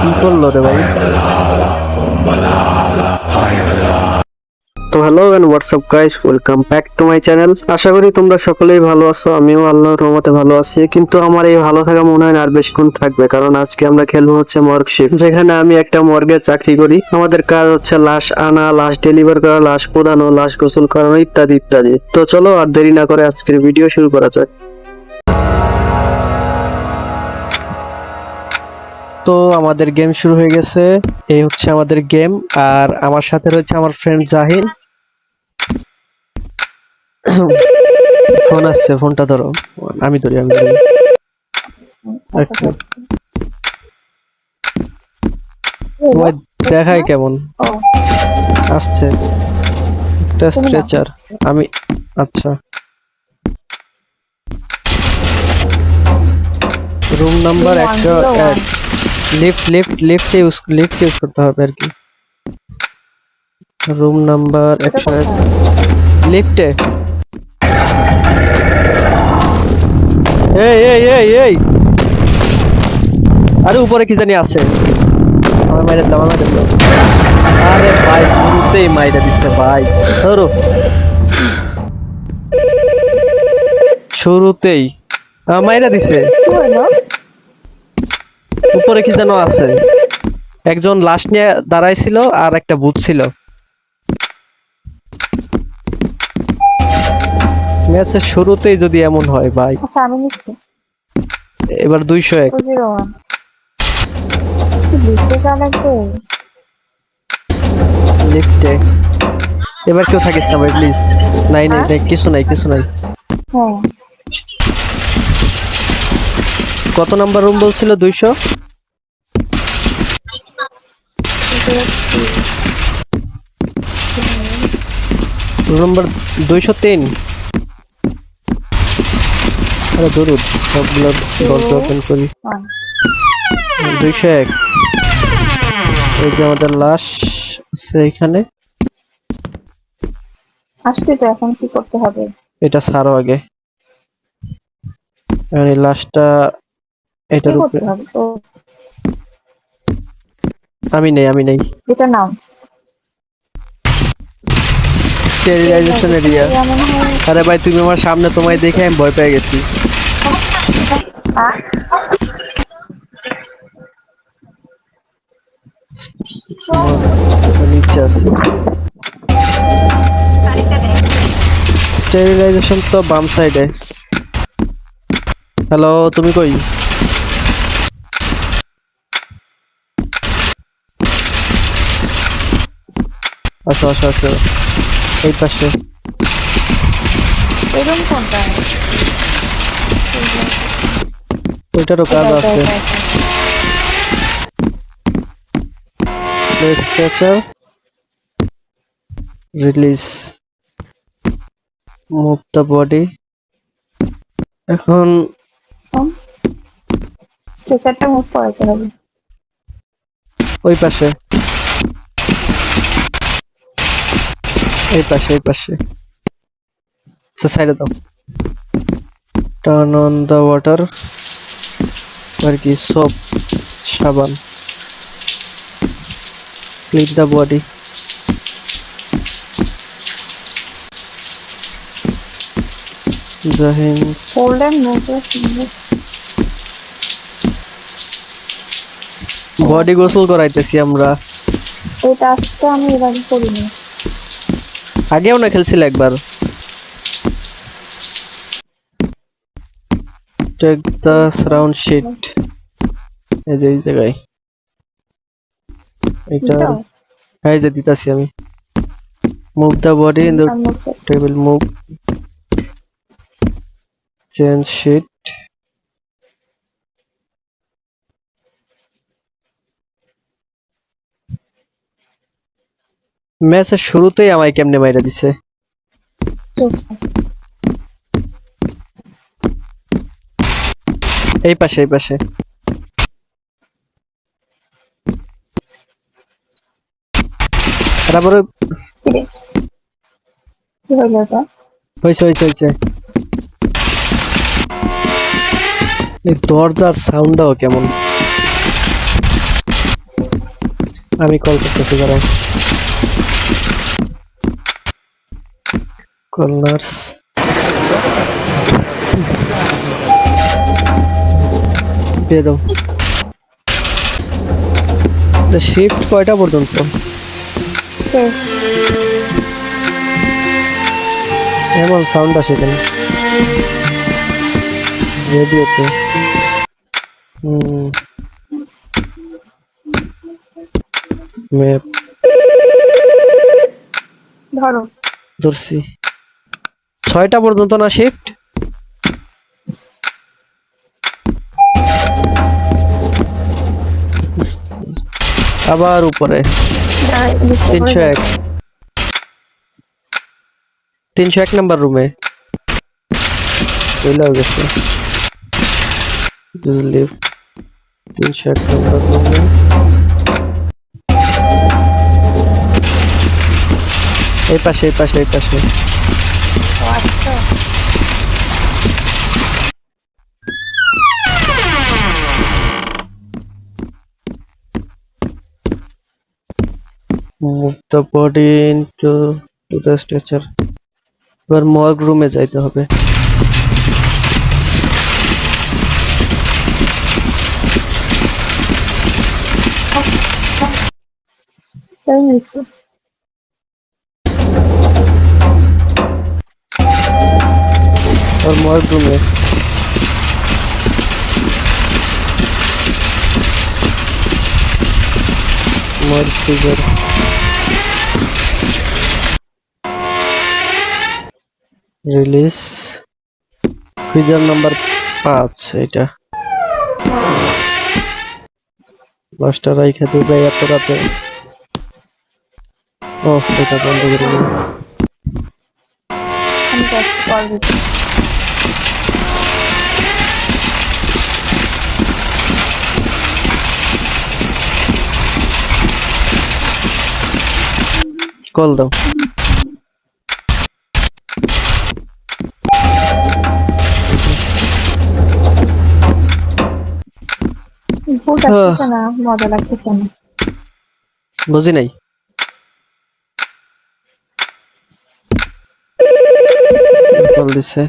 কি করলো রে ভাই? তো hello and what's up guys, welcome back to my channel. আশা করি তোমরা সকলেই ভালো আছো, আমিও আল্লাহর রহমতে ভালো আছি। কিন্তু আমার এই ভালো থাকা মনে হয় না আর বেশিক্ষণ থাকবে, কারণ আজকে আমরা খেলবো হচ্ছে মর্গ শিফট, যেখানে আমি একটা মর্গে চাকরি করি। আমাদের কাজ হচ্ছে লাশ আনা, লাশ ডেলিভার করা, লাশ পোড়ানো, লাশ গোসল করানো ইত্যাদি ইত্যাদি। তো চলো আর দেরি না করে আজকের ভিডিও শুরু করা যাক। তো আমাদের গেম শুরু হয়ে গেছে। এই হচ্ছে আমাদের গেম, আর আমার সাথে রয়েছে আমার ফ্রেন্ড জাহিন। ফোন আসছে, ফোনটা ধরো। আমি ধরি। আচ্ছা, তোমায় দেখাই কেমন আসছে একটা স্ট্রেচার। আমি আচ্ছা, রুম নাম্বার 101। লিফট ইউজ করতে হবে আর কি। রুম নাম্বার 101 লিফটে। এই এই এই এই, আরে উপরে কি জানি আছে। আমার মাইরে দাও, আমার মাইরে দাও। আরে ভাই শুরুতেই মাইরে দিচ্ছে ভাই, ধরো শুরুতেই মাইরা দিছে। উপরে কি যেন আছে, একজন লাশ নিয়ে দাঁড়াইছিল আর একটা ভূত ছিল। ম্যাচের শুরুতেই যদি এমন হয় ভাই। আচ্ছা আমি নিচ্ছি এবার 201 201 কি লিখতে যা লাগবে। লিফটে। এবার কেউ থাকিস না ভাই প্লিজ। নাই নাই হ্যাঁ নাই, কিছু নাই কিছু নাই। হ্যাঁ কত নাম্বার রুম বলছিল? 200। Room number 203। আরে দরুদ, সবগুলো দরজা ওপেন করি। 201। এই যে আমাদের লাশ আছে এখানে। আসছি তো, এখন কি করতে হবে? এটা ছাড়ো আগে। আর এই লাশটা কি এটার উপরে। করতে হবে তো? আমি নেই। এটা নাও। Sterilisation area. মনে হয় আরে ভাই তুমি আমার সামনে, তোমায় দেখে আমি ভয় পেয়ে গেছি। আহ, এটা নিচে আছে। স্টেরিলাইজেশন তো বাম সাইডে। হ্যালো, তুমি কই? আসো আসো আসো, এই পাশে। এরকম কোনটা? ওইটারও কাজ আছে। Stretcher release, move the body. এখন স্ট্রেচারটা মুভ করাতে হবে। ওই পাশে, এই পাশে সাইডে দাও। টার্ন অন দ্য ওয়াটার, আর কি সোপ, সাবান। Clean the body. Jahin hold and move body গোসল করাইতেছি আমরা। এই টাস্কটা আমি এবার করিনি। আগেও না খেলছিল একবার। Take the surround sheet. এই যে এই জায়গায় এটা। বুঝছো? এই যে দিতাছি আমি। Move the body in the table, move, change sheet. ম্যাচের শুরুতেই আমায় কেমনে মাইরা দিছে। এই পাশে তারপরে কি হলো এটা? হয়েছে। এই দরজার সাউন্ডটাও কেমন। আমি কল করতেছি, দাঁড়াও। Call nurse. দিয়ে দাও। শিফট কয়টা পর্যন্ত? শেষ। এমন সাউন্ড আসে কেন রেডিওতে? ম্যাপ ধরো। ধরছি। 6টা পর্যন্ত না শিফট? আবার উপরে 301 301 নাম্বার রুমে চলে গেছে। 301 নাম্বার রুমে। এই পাশে এই পাশে এই পাশে। আচ্ছা Move the body into to the stretcher. এবার মর্গ রুমে যাইতে হবে। তাই নিচে। और मॉर्ग रूम है। Morgue figure release figure number 5 এটা মাস্টার রাইখা দিবে এত রাতে। ও এটা বন্ধ করে দিন। আমি যাচ্ছি কল দিতে। কল দাও। ভূত আসতেছে না, মজা লাগতেছে না। বুঝি নাই। কল দিছে।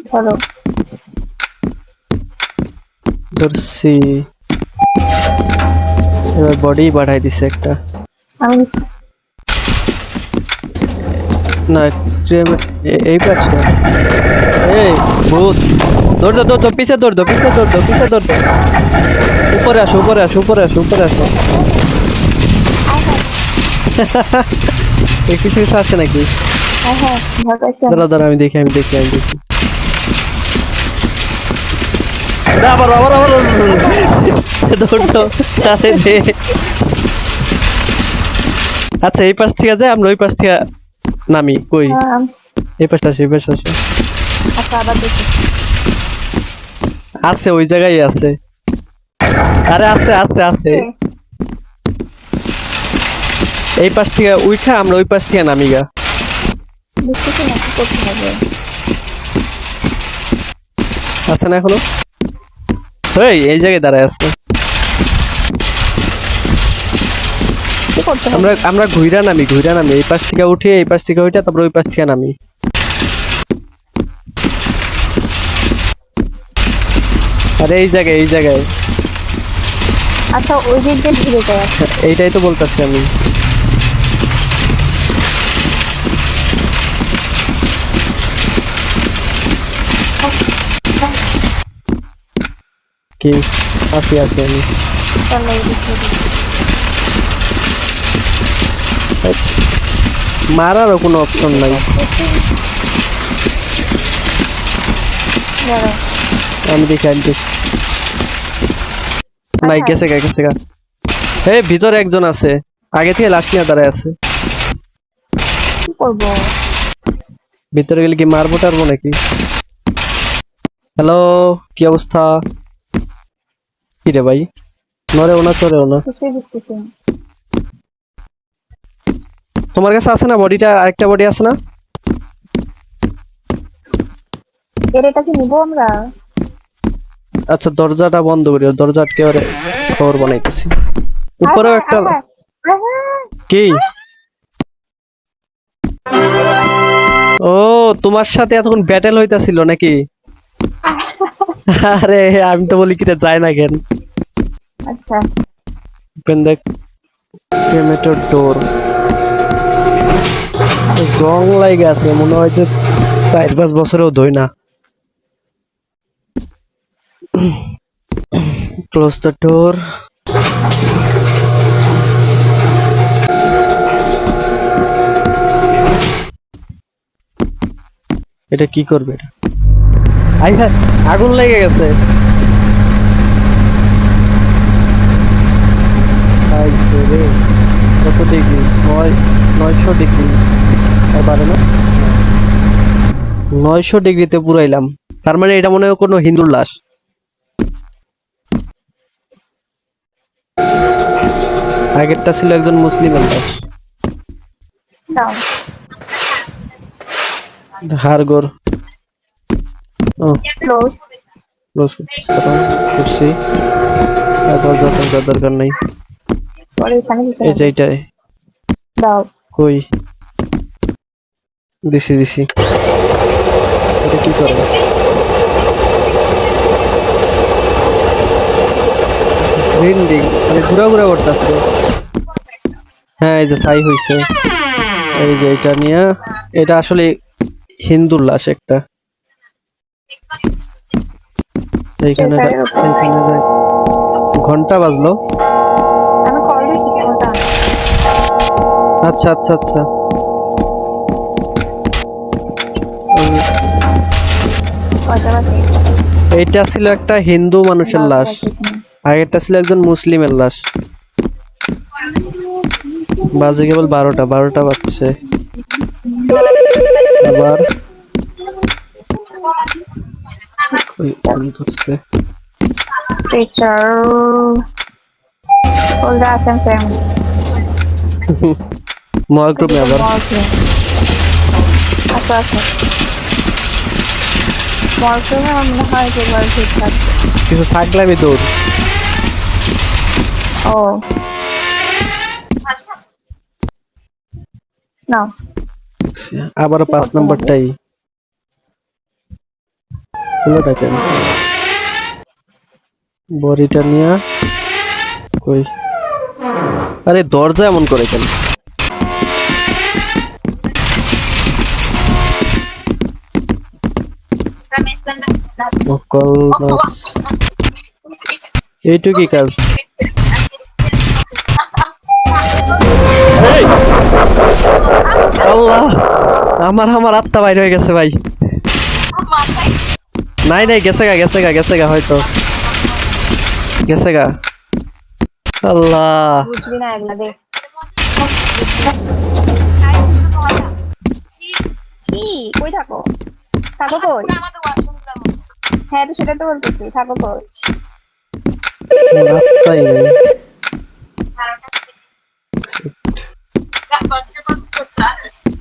ধরো। ধরছি। এবার বডি বাড়াই দিছে একটা। আমি না এই পাশে। এই ভূত দৌড় দাও, দৌড় দাও, পিছে দৌড় দাও, পিছে দৌড় দাও, পিছে দৌড় দাও। উপরে আসো, উপরে আসো, উপরে আসো, উপরে আসো। এই কিছু কিছু আছে নাকি? হ্যাঁ হ্যাঁ ভয় পাইছি আমি। দাঁড়াও দাঁড়াও, আমি দেখি আমি দেখি আমি দেখি। আবার আবার আবার দৌড় দাও। আরে রে। আচ্ছা এই পাশ থেকে যায়, আমরা ওই পাশ থেকে নামি। কই এই পাশে আসি, এই পাশে আসি। আচ্ছা আবার দেখি। আছে ওই জায়গায় আছে। আরে আছে আছে আছে। এই পাশ থেকে উঠা আমরা ওই পাশ থেকে নামি গা। বুঝতেছি না কি করতে হবে। আছে না এখনো? এই জায়গায় দাঁড়ায় আছে। কি করতে হবে? আমরা আমরা ঘুইরা নামি, ঘুইরা নামি। এই পাশ থেকে উঠে এই পাশ থেকে উঠে তারপর ওই পাশ থেকে নামি। আরে এই জায়গায় এই জায়গায়। আচ্ছা ওই দিক দিয়ে ঘুরে যায়। এইটাই তো বলতাছি আমি। কি আসি আসি আমি। চলো এই দিক দিয়ে দেখি। মারারও কোনো অপশন নাই। দাঁড়াও। আমি দেখি আমি দেখি। নাই গেছে গা গেছে গা। এই ভিতরে একজন আছে, আগে থেকে লাশ নিয়ে দাঁড়ায় আছে। কি করবো? ভিতরে গেলে কি মারবো টারবো নাকি? হ্যালো, কি অবস্থা? কি রে ভাই, নরেও না চড়েও না। কিছুই বুঝতেছি না। তোমার কাছে আছে না বডিটা? আরেকটা বডি আছে না? এটা কি নিবো আমরা? আচ্ছা দরজাটা বন্ধ করি, দরজা আটকে ওরে খবর বানাইতেছি। উপরেও একটা কি? ও তোমার সাথে এতক্ষণ ব্যাটেল হইতাছিল নাকি? আরে আমি তো বলি কিটা যায় না কেন। আচ্ছা ওপেন দ্য ক্রেমেটর ডোর। রং লাগে আছে মনে হয় যে 4-5 বছরেও ধুই না। Close the door. এটা কি করবে এটা? আই হ্যাঁ, আগুন লেগে গেছে। আইছে রে। কত ডিগ্রি? 900 ডিগ্রি। আর পারে না? 900 ডিগ্রিতে পুরাইলাম। তার মানে এটা মনে হয় কোনো হিন্দুর লাশ। আগেরটা ছিল একজন মুসলিমের লাশ। দাও। হাড়গোড়। ও ক্লোজ। ক্লোজ করছি। আর দরকার দরকার নাই। পরে এখানে দিতে এই যে হবে। এইটাই। দাও। কই? দিছি। এটা কি করে? রিন্ডিং মানে ঘুরা করতেছে। হ্যাঁ এই যে ছাই হইছে। এই যে এটা নিয়ে, এটা আসলে হিন্দুর লাশ একটা। এইখানে স্ট্রেচারের উপর। ঘন্টা বাজলো। আমি কল দিচ্ছি কোনটা? আচ্ছা। কয়টা বাজে? এইটা ছিল একটা হিন্দু মানুষের 12টা লাশ, বাজে এখানে। আর এটা ছিল একজন মুসলিমের লাশ। বাজে কেবল 12টা বাজছে। আবার স্ট্রেচার। Hold the FM. মহাক্রমে আবার আচ্ছা মরসুমে আমার মনে হয় যে এবার ঠিক থাকবে। কিছু থাকলে আমি দৌড়। ও না আবার 5 নম্বরটাই হলো দেখেন। বড়িটা নিয়ে কই? আরে দরজা এমন করে কেন? এইটুকুই কাজ। আল্লাহ, আমার আত্মা বাইরে হয়ে গেছে ভাই। নাই গেছে গা হয়তো গেছে গা। আল্লাহ বুঝবি না এগুলা দে। ছি কই থাকো কই? হ্যাঁ তো সেটা তো বলতেছি, থাকো কই? আত্মাই নেই।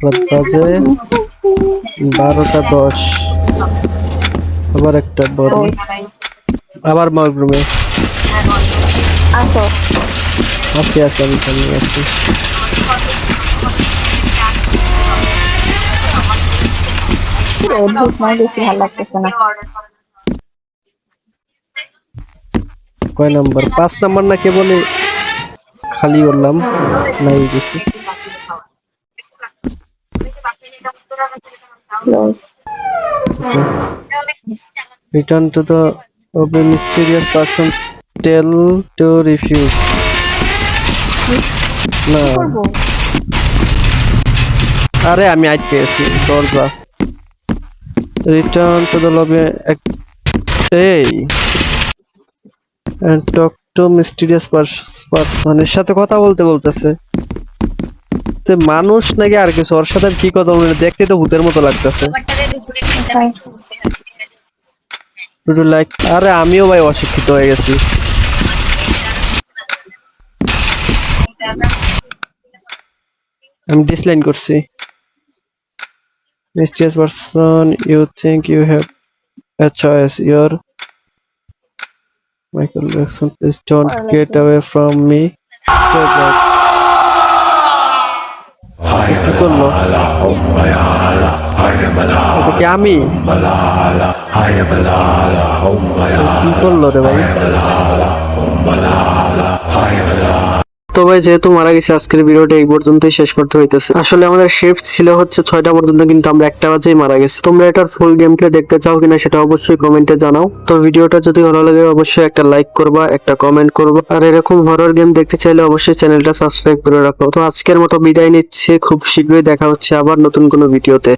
রাত বাজে 12টা 10। আবার একটা বড়, আবার মগরুমে আসো। আছি আমি সামনে আছি। অদ্ভুত নয়, বেশি ভালো লাগতেছে না। কয় নাম্বার? 5 নাম্বার না কে বলে খালি করলাম নাই কিছু। Return to the of a mysterious person. Tell to refuse. না কি করবো? আরে আমি আজ পেয়েছি দরজা। Return to the lobby. এই and talk to mysterious person এর সাথে কথা বলতেছে। তো মানুষ নাকি আর কিছু? ওর সাথে কি কথা বলে? দেখতে তো ভূতের মতো লাগতেছে। লাইক আরে আমিও ভাই অশিক্ষিত হয়ে গেছি। আমি ডিসলাইন করছি। Mysterious person you think you have a choice. Your Michael Jackson, please don't get away from me. Stay back. কি করলো? এটা কি আমি? কি করলো রে ভাই? তো ভাই যেহেতু মারা গেছে আজকের ভিডিওটা এই পর্যন্তই শেষ করতে হইতেছে। আসলে আমাদের শিফট ছিল হচ্ছে 6টা পর্যন্ত, কিন্তু আমরা 1টা বাজেই মারা গেছি। তোমরা এটার ফুল গেম প্লে দেখতে চাও কিনা সেটা অবশ্যই কমেন্টে জানাও। তো ভিডিওটা যদি ভালো লাগে অবশ্যই একটা লাইক করবা, একটা কমেন্ট করবা, আর এরকম হরর গেম দেখতে চাইলে অবশ্যই চ্যানেলটা সাবস্ক্রাইব করে রাখো। তো আজকের মতো বিদায় নিচ্ছে, খুব শীঘ্রই দেখা হচ্ছে আবার নতুন কোনো ভিডিওতে।